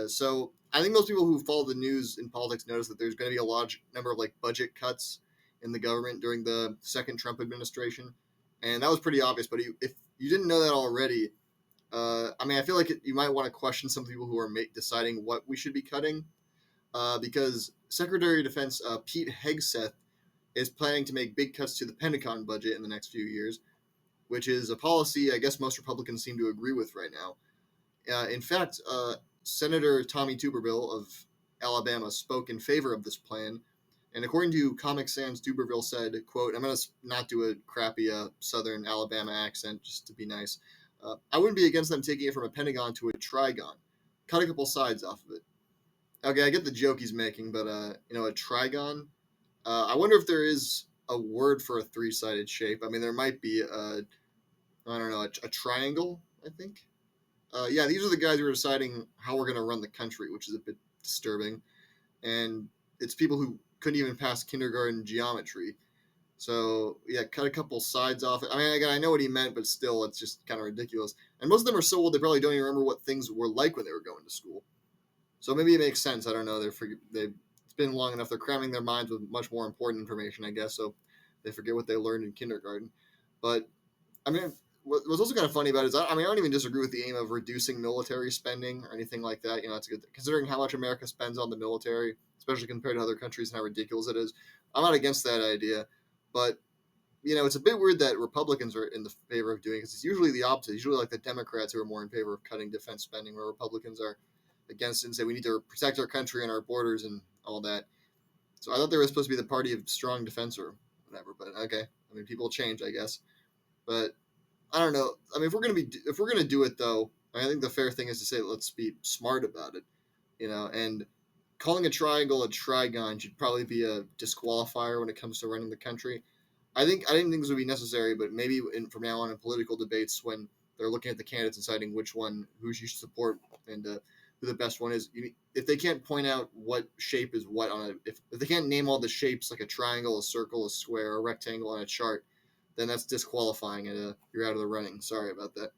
So I think most people who follow the news in politics notice that there's going to be a large number of like budget cuts in the government during the second Trump administration, and that was pretty obvious. But if you didn't know that already, I feel like you might want to question some people who are deciding what we should be cutting, because Secretary of Defense Pete Hegseth is planning to make big cuts to the Pentagon budget in the next few years, which is a policy I guess most Republicans seem to agree with right now. In fact, Senator Tommy Tuberville of Alabama spoke in favor of this plan, and according to Comic Sans, Tuberville said, quote, I'm going to not do a crappy southern Alabama accent just to be nice. I wouldn't be against them taking it from a pentagon to a trigon. Cut a couple sides off of it. Okay, I get the joke he's making, but, a trigon? I wonder if there is a word for a three-sided shape. I mean, there might be a triangle, I think. Yeah, these are the guys who are deciding how we're going to run the country, which is a bit disturbing. And it's people who couldn't even pass kindergarten geometry. So, yeah, cut a couple sides off. I mean, again, I know what he meant, but still, it's just kind of ridiculous. And most of them are so old, they probably don't even remember what things were like when they were going to school. So maybe it makes sense. I don't know. It's been long enough. They're cramming their minds with much more important information, I guess, so they forget what they learned in kindergarten. But, I mean, what's also kind of funny about it is, I don't even disagree with the aim of reducing military spending or anything like that. It's good, considering how much America spends on the military, especially compared to other countries and how ridiculous it is. I'm not against that idea, but it's a bit weird that Republicans are in the favor of doing it, because it's usually the opposite. It's usually like the Democrats who are more in favor of cutting defense spending, where Republicans are against it and say we need to protect our country and our borders and all that. So I thought they were supposed to be the party of strong defense or whatever, but okay. I mean, people change, I guess. But I don't know. I mean, if we're gonna do it though, I think the fair thing is to say let's be smart about it, and calling a triangle a trigon should probably be a disqualifier when it comes to running the country. I didn't think this would be necessary, but maybe from now on in political debates, when they're looking at the candidates and deciding who you should support and who the best one is, if they can't point out what shape is what on it, if they can't name all the shapes like a triangle, a circle, a square, a rectangle on a chart, then that's disqualifying and you're out of the running. Sorry about that.